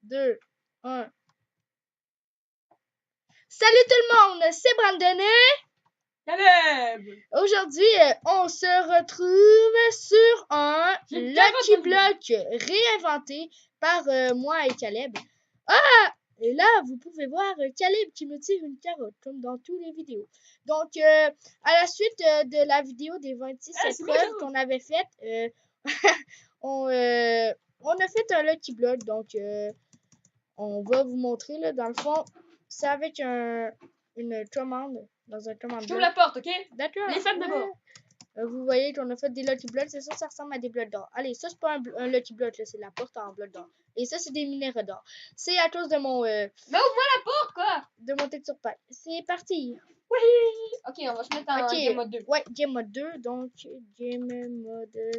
2, 1. Salut tout le monde, c'est Brandon et Caleb! aujourd'hui, on se retrouve sur un Lucky Block réinventé par moi et Caleb. Ah! Et là, vous pouvez voir Caleb qui me tire une carotte, comme dans toutes les vidéos. Donc, à la suite de la vidéo des 26 épreuves qu'on avait faites, on a fait un Lucky Block. Donc, on va vous montrer, là, dans le fond, c'est avec une commande, dans un commande. J'ouvre la porte, ok? D'accord. Les femmes d'abord. Vous voyez qu'on a fait des Lucky Blocks, c'est ça, ça ressemble à des blocs d'or. Allez, ça, c'est pas un Lucky Block, là, c'est la porte en bloc d'or. Et ça, c'est des minéraux d'or. C'est à cause de mon... Mais ouvre-moi la porte, quoi! de mon texture pack. C'est parti. Oui! Ok, on va se mettre en game mode 2. Ouais, game mode 2, donc game mode 2.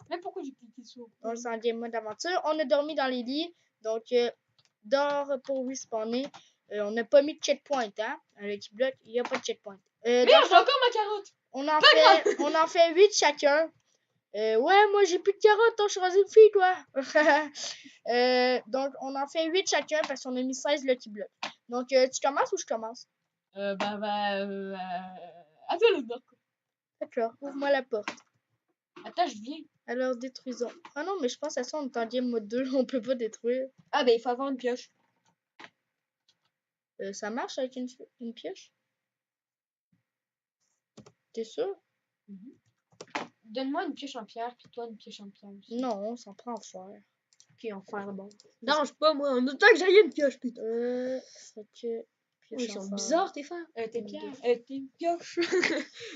Mais pourquoi j'ai cliqué sur? On est en game mode aventure. On a dormi dans les lits, donc dors pour respawner. On n'a pas mis de checkpoint, hein. Un Lucky Block, il n'y a pas de checkpoint. Merde, j'ai encore ma carotte! On en fait 8 chacun. Ouais, moi j'ai plus de carottes, t'as choisi une fille, toi. Donc, on en fait 8 chacun parce qu'on a mis 16 Lucky Blocks. Donc, tu commences ou je commence? À toi le nord, quoi. D'accord, ouvre-moi la porte. Attends, je viens. Alors, détruisons. Ah non, mais je pense à ça, on est en game mode 2, on peut pas détruire. Ah, ben il faut avoir une pioche. Ça marche avec une pioche? T'es sûr? Donne-moi une pioche en pierre, puis toi une pioche en pierre aussi. Non, on s'en prend en fer. Ok, en fer, bon. Non, je sais pas, moi, en autant que j'ai une pioche, putain. Fait que... Oui, ils pioche en sont fer. bizarres, tes fers. Tes Une, pierres. deux. Tes pioches.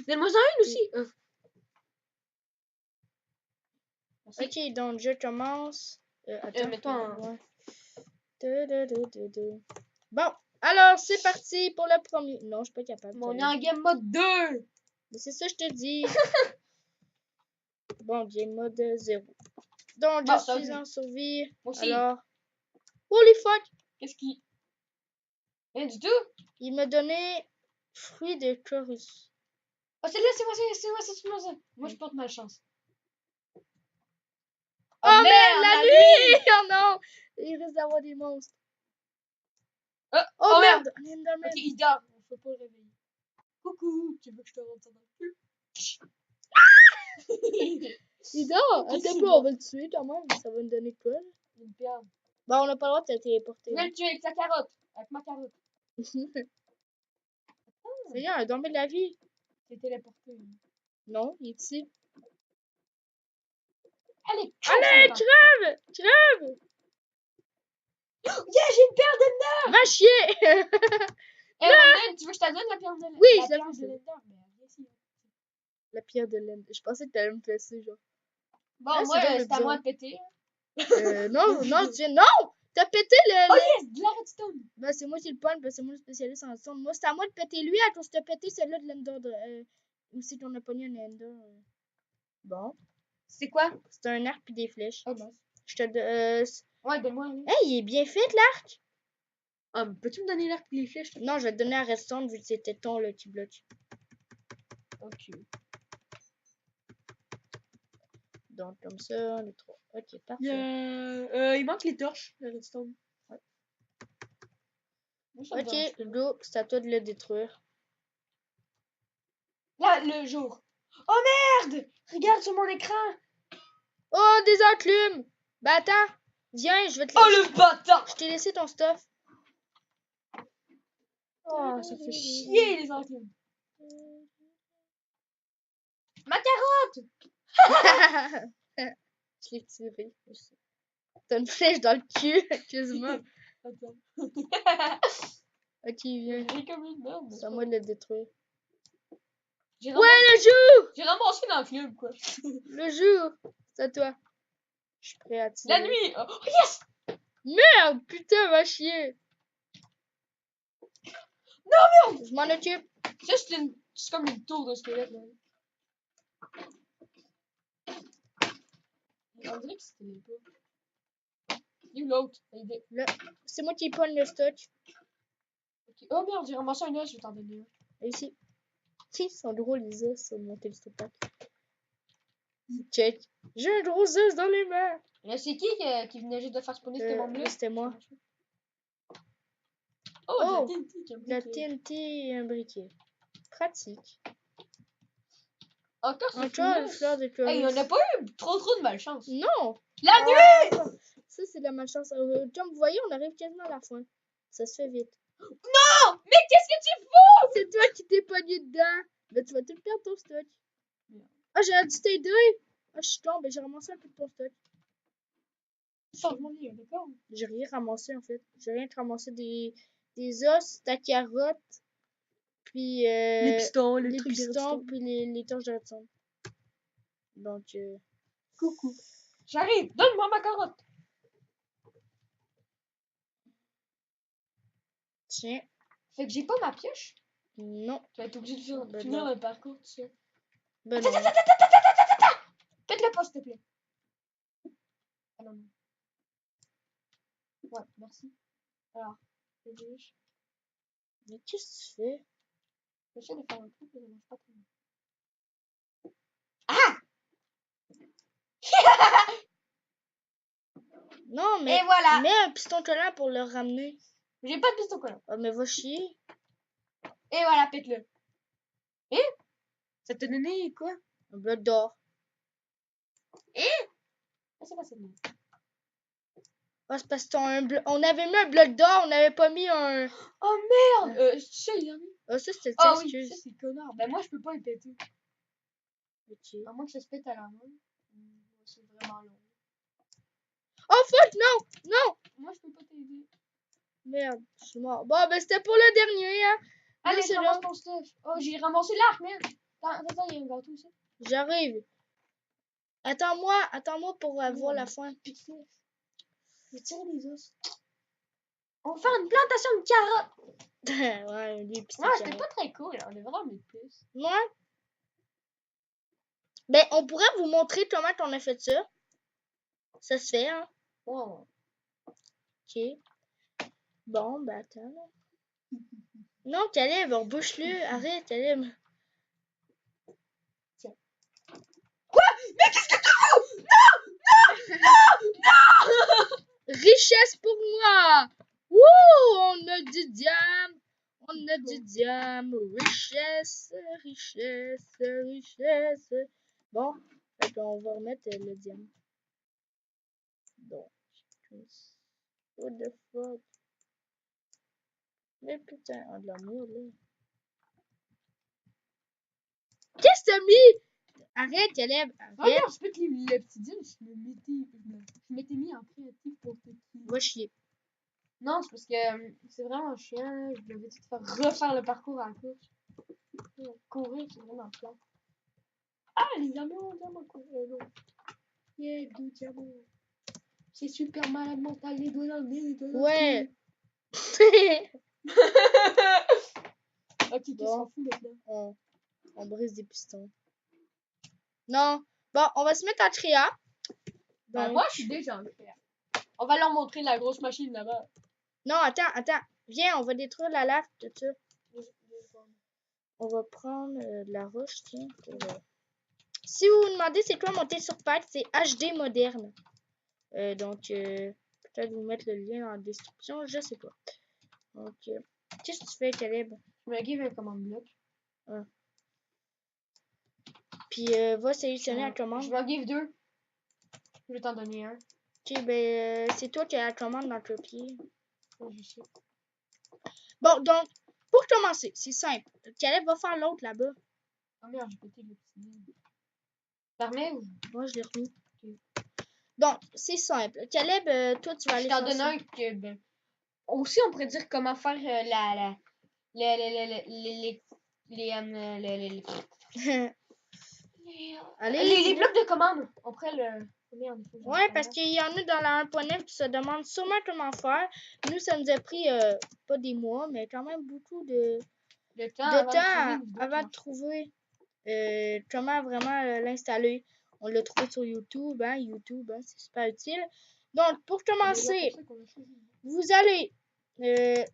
Donne-moi une aussi. Merci. Ok, donc je commence. Attends. Mets-toi en... Ouais. Bon, alors c'est parti pour le premier. Non, je suis pas capable. On est en game mode 2. Mais c'est ça, je te dis. Bon, game mode 0. Donc, Bon, je suis en survie. Moi aussi. Alors. Holy fuck! Qu'est-ce qui... Rien du tout. Il m'a donné fruit de chorus. Oh, celle-là, c'est moi, ça. Moi, je porte malchance. Oh merde, la nuit! Oh non! Il risque d'avoir des monstres. Oh merde! Un Enderman. Ok, il dort. Faut pas le réveiller. Coucou, tu veux que je te rentre ça dans le cul? Il dort! Attends pas, on va le tuer quand même. Ça va nous donner quoi? Une perle. Bon, on n'a pas le droit de te téléporter. Je vais le tuer avec sa carotte. Avec ma carotte. Seigneur, il a dormi de la vie. C'est téléporté. Non, il est ici. Allez, crève! Crève! Yeah, j'ai une perle d'Ender! Va chier! Brandon, tu veux que je te donne la perle de l'Ender? Oui, la je perle l'ai de l'Ender. Mais viens ici. La pierre de l'Ender. Je pensais que t'allais me fesser, genre. Bon, Ah, moi, c'est c'est à moi de péter. non, non! T'as pété le... Oh yes, de la redstone! Ben, c'est moi qui le pogne, parce que c'est moi le spécialiste en redstone. Moi, c'est à moi de péter lui, à cause de péter celle-là de l'Ender. Aussi qu'on a pogné un Ender. Bon. C'est quoi? C'est un arc pis des flèches. Oh mince. Je te... Ouais, donne-moi. Hey, il est bien fait, l'arc! Ah, peux-tu me donner l'arc et les flèches? Non, je vais te donner à redstone, vu que c'était ton Lucky Block. Ok. Donc, comme ça, les trois. Ok, parfait. Il manque les torches, la redstone. Ouais. Moi, ça ok, Hugo, c'est à toi de le détruire. Là, le jour. Oh merde! Regarde sur mon écran! Oh, des enclumes! Bah attends, viens, je vais te Oh le bâtard! Je t'ai laissé ton stuff. Oh, ça fait chier les enclumes. Ma carotte! Je l'ai tiré. T'as une flèche dans le cul, quasiment. Attends. Ok, viens. J'ai comme une merde. C'est à moi de le détruire. Ouais, le jour! J'ai ramassé l'enclume, quoi. Le jour! C'est à toi. Je suis prêt à tirer. La nuit! Oh yes! Merde! Putain, va chier! Non, merde! Je m'en occupe. Ça, c'est comme une tour de squelette, là. On dirait que c'était pas. Il est où l'autre? C'est moi qui pogne le stock. Okay. Oh merde, j'ai ramassé un os, je vais t'en donner un. Ici. Si, ils sont drôles les os sur mon téléstopac. Check. J'ai une roseuse dans les mains. Mais c'est qui venait juste de faire spawner ce monde-là? C'était moi. Oh, Oh, de la TNT qui a de la briqué. TNT et un briquet. Pratique. Encore ce Encore une fleur. fleur de chloris. Hey, on n'a pas eu trop de malchance. Non. La nuit! Ça, c'est de la malchance. Comme vous voyez, on arrive quasiment à la fin. Ça se fait vite. Non! Mais qu'est-ce que tu fous? C'est toi qui t'es pogné dedans. Mais tu vas tout perdre ton stock. Merde. Ah, j'aurais dû t'aider. Ah, je suis tombé. J'ai ramassé un peu de ton stock. Change mon lit, d'accord? J'ai rien ramassé, en fait. J'ai rien ramassé des os, ta carotte, puis Les pistons, les trucs de pistons, redstone. puis les torches de redstone. Donc, Coucou. J'arrive, donne-moi ma carotte. tiens. Fait que j'ai pas ma pioche. Non. Tu vas être obligé de Ben finir non. le parcours tout seul. Ben non. Faites-le pas, s'il te plaît. Ah non, non. Ouais, merci. Alors, c'est riche. Mais qu'est-ce que tu fais? J'essaie de faire un truc, mais ça marche pas très bien. Ah! Non, mais Et voilà! mets un piston collant pour le ramener. J'ai pas de piston collant. Ah, mais va chier. Et voilà, pète-le. Et? Ça t'a donné quoi? Un bloc d'or. Ah, c'est pas ça de même. Ah, c'est parce que on avait mis un bloc d'or, on n'avait pas mis un. Oh merde! C'est ça, il y en a. Ah, ça, c'était Ah oui, excuse. ça c'est connard. Ben moi, je peux pas le péter. Ok. À moins que ça se pète à la main. C'est vraiment long. Oh fuck, non! Non! Moi, je peux pas t'aider. Merde, je suis mort. Bon, ben c'était pour le dernier, hein. Là, Allez, c'est je ramasse ton stuff. Oh, j'ai ramassé l'arc, man. Attends, il y a un gâteau ici. J'arrive. Attends-moi pour avoir la fin. Pixel. Je vais tirer des os. On va faire une plantation de carottes. Ouais, des petits Ouais, c'était pas très cool. On devrait en mettre plus. Ouais. Ben, on pourrait vous montrer comment on a fait ça. Ça se fait, hein. Oh. Ok. Bon, ben attends. Là. Non, Caleb, rebouche-le. Arrête, Caleb. Tiens. Quoi? Mais qu'est-ce que tu fous? Non! Richesse pour moi! Wouh! On a du diamant! On a du diamant! Richesse, richesse, richesse! Bon, fait qu'on va remettre le diamant. Donc, what the fuck? Mais putain, on a de l'amour là. Qu'est-ce que t'as mis? Arrête, Caleb, Ah arrête. non, je peux te l'obsidienne, je m'étais mis en créatif pour te kill. Va chier. Non, c'est parce que c'est vraiment chiant. Je devais te faire refaire le parcours à la course. Courir, c'est vraiment plat. Ah, les diamants, courir. Yeah, 2 diamants. C'est super malade mental, les doigts dans le nez, les doigts dans le Ouais. cul. Ok, qui Bon. s'en fout maintenant? On brise des pistons. Non. Bon, on va se mettre en créa. Ben, Donc... moi, je suis déjà en créa. On va leur montrer la grosse machine là-bas. Non, attends. Viens, on va détruire la lave, tout ça. On va prendre de la roche, tiens. Si vous vous demandez c'est quoi monter sur Pack, c'est HD moderne. Donc, peut-être vous mettre le lien en description, je sais pas. Donc, qu'est-ce que tu fais, Caleb? Je me give un commande bloc. Puis, va sélectionner la commande. Je vais give 2. Je vais t'en donner un. Ok, ben, c'est toi qui as la commande dans le pied. Je sais. Bon, donc, pour commencer, c'est simple. Caleb va faire l'autre là-bas. Oh merde, j'ai pété le petit. Permets ou? Moi, je l'ai remis. Okay. Donc, c'est simple. Caleb, toi, tu vas aller faire ça. Je t'en donne un que, ben... Aussi, on pourrait dire comment faire les blocs de commande. On pourrait le... Merde, ouais, parce qu'il y en a dans la 1.9 qui se demandent sûrement comment faire. Nous, ça nous a pris pas des mois, mais quand même beaucoup de temps avant de trouver comment vraiment l'installer. On l'a trouvé sur YouTube, hein, c'est super utile. Donc, pour commencer, vous allez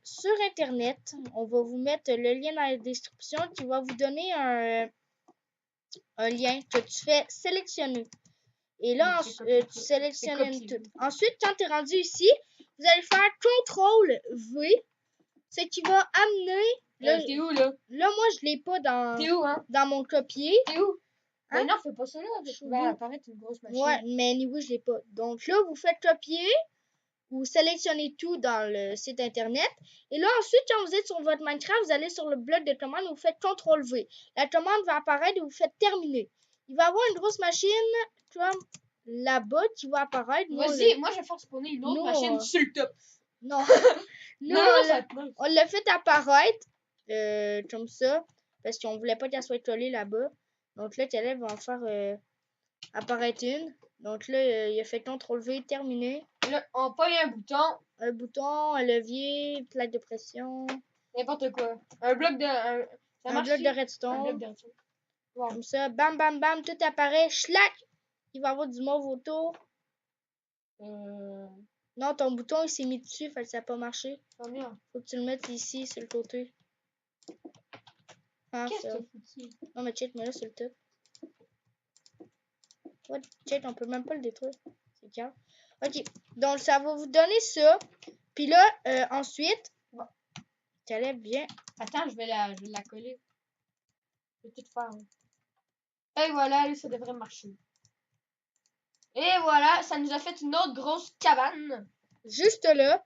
sur Internet. On va vous mettre le lien dans la description qui va vous donner un lien que tu fais sélectionner. Et là, tu sélectionnes tout. Ensuite, quand tu es rendu ici, vous allez faire CTRL-V, ce qui va amener... T'es où, là? Là, moi, je l'ai pas T'es où, hein? dans mon copier. T'es où? Hein? Mais non, fais pas ça, là. Je Va suis apparaître une grosse machine. Ouais, mais anyway, je l'ai pas. Donc là, vous faites copier, vous sélectionnez tout dans le site internet. Et là, ensuite, quand vous êtes sur votre Minecraft, vous allez sur le bloc de commande et vous faites CTRL-V. La commande va apparaître et vous faites terminer. Il va y avoir une grosse machine comme là-bas qui va apparaître. Vas-y, moi, je vais faire spawner une autre machine sur le top. Non. Nous, Non, on l'a fait apparaître comme ça parce qu'on voulait pas qu'elle soit collée là-bas. Donc là, Caleb va en faire apparaître une. Donc là, il a fait CTRL-V, terminé. Là, on pogne Un bouton, un levier, une plaque de pression. n'importe quoi. Un bloc de... Un bloc de Un redstone. bloc de redstone. Wow. Comme ça, bam, bam, bam, tout apparaît. Schlac! Il va y avoir du mauve autour. Non, ton bouton, il s'est mis dessus, fait que ça n'a pas marché. Oh merde. Faut que tu le mettes ici, sur le côté. Ah, Qu'est-ce que ça. tu foutu? Non, mais check, mais là, sur le top. What? Check, on peut même pas le détruire. C'est calme. Ok, donc ça va vous donner ça. Puis là, ensuite, Bon. Caleb, bien. Attends, je vais la coller. Je vais tout faire. Hein. Et voilà, ça devrait marcher. Et voilà, ça nous a fait une autre grosse cabane. Juste là.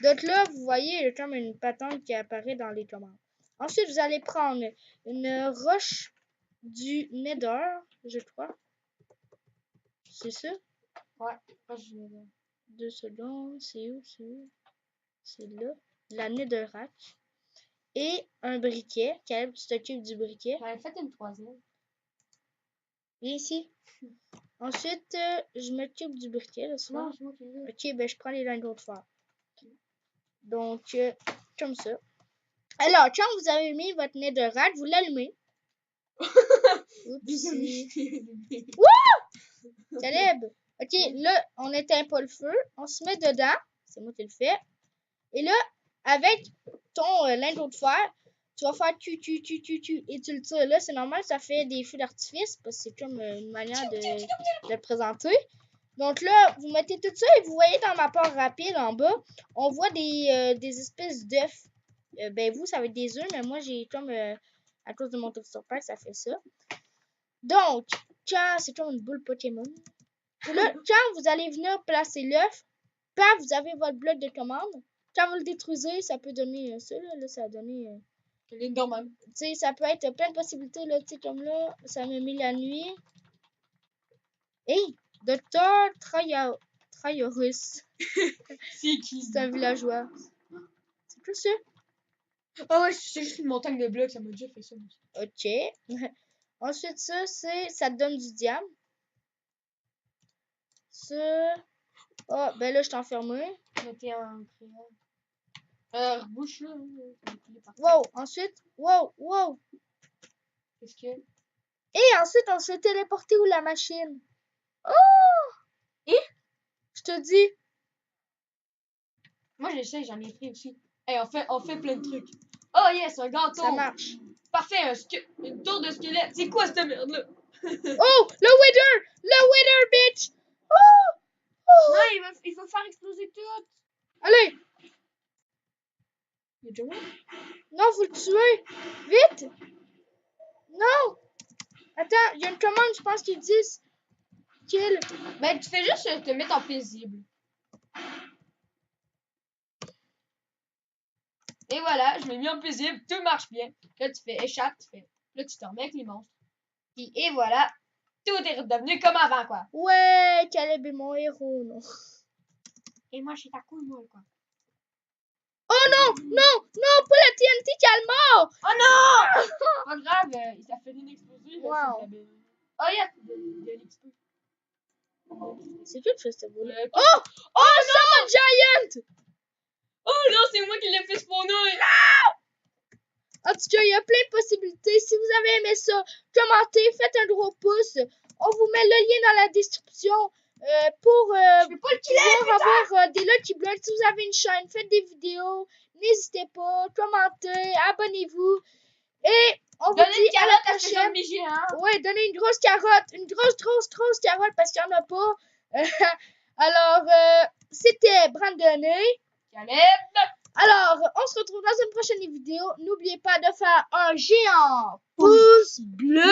Donc là, vous voyez, il y a comme une patente qui apparaît dans les commandes. Ensuite, vous allez prendre une roche du Nether, je crois. C'est ça? Ouais, roche du Nether. 2 secondes, c'est où? C'est là. La Netherrack. Et un briquet. Caleb, tu t'occupes du briquet. J'en ai fait une troisième. Viens ici. Ensuite, je m'occupe du briquet. Là, Non, c'est moi qui l'ai. Ok, ben je prends les lingots de fer. Donc, comme ça. Alors, quand vous avez mis votre Netherrack, vous l'allumez. Wouh! Caleb! Ok, là, on n'éteint pas le feu. On se met dedans. C'est moi qui le fais. Et là, avec ton lingot de fer, tu vas faire tu et tu le tires. Là, c'est normal, ça fait des feux d'artifice parce que c'est comme une manière de le présenter. Donc là, vous mettez tout ça et vous voyez dans ma part rapide en bas, on voit des espèces d'œufs. Ben vous, ça va être des œufs, mais moi j'ai comme à cause de mon texture pack, ça fait ça. Donc, quand c'est comme une boule Pokémon. Là, quand vous allez venir placer l'œuf, paf, vous avez votre bloc de commande. Quand vous le détruisez, ça peut donner ça, là ça a donné... Tu sais, ça peut être plein de possibilités, là, tu sais, comme là, ça m'a mis la nuit. Hey, Docteur Trayorus. C'est qui? C'est un villageois. C'est tout ça. Ah ouais, c'est juste une montagne de blocs, ça m'a déjà fait ça. Ok. Ensuite, ça te donne du diable. Ça... Oh, ben là, je t'ai enfermé. Mettez un crayon. Bouche là. Wow, ensuite, wow. Qu'est-ce que... Et ensuite, on se fait téléporter où la machine? Oh! Et? Je te dis. Moi, j'essaie, j'en ai pris aussi. Hey, on fait plein de trucs. Oh yes, un gâteau. Ça marche. Parfait, une tour de squelette. C'est quoi cette merde-là? Oh, le wither, bitch. Oh! Non, il faut faire exploser tout. Allez. Il est déjà mort? Non, faut le tuer. Vite. Non. Attends, il y a une commande, je pense qu'ils disent kill. Ben, tu fais juste te mettre en paisible. Et voilà, je m'ai mis en paisible, tout marche bien. Là, tu fais échappe, là, tu te remets avec les monstres. Puis, et voilà, tout est redevenu comme avant, quoi. Ouais, Caleb est mon héros, non. Et moi, je suis ta couille, moi, quoi. Oh non, pas la TNT qui a le mort. Oh non! Pas grave, il a fallu exploser. Wow. Oh, yeah, de l'XP. C'est qui le festival? Oh Summon Giant! Oh non, c'est moi qui l'ai fait spawner! En tout cas, il y a plein de possibilités. Si vous avez aimé ça, commentez, faites un gros pouce. On vous met le lien dans la description pour pouvoir avoir des Lucky Blocks. Si vous avez une chaîne, faites des vidéos. N'hésitez pas, commentez, abonnez-vous. Et on vous Donnez dit une à la carotte à ces prochaine. zombies géants. Ouais, donnez une grosse carotte. Une grosse carotte parce qu'il n'y en a pas. Alors, c'était Brandonné. Caleb. Alors, on se retrouve dans une prochaine vidéo. N'oubliez pas de faire un géant pouce bleu.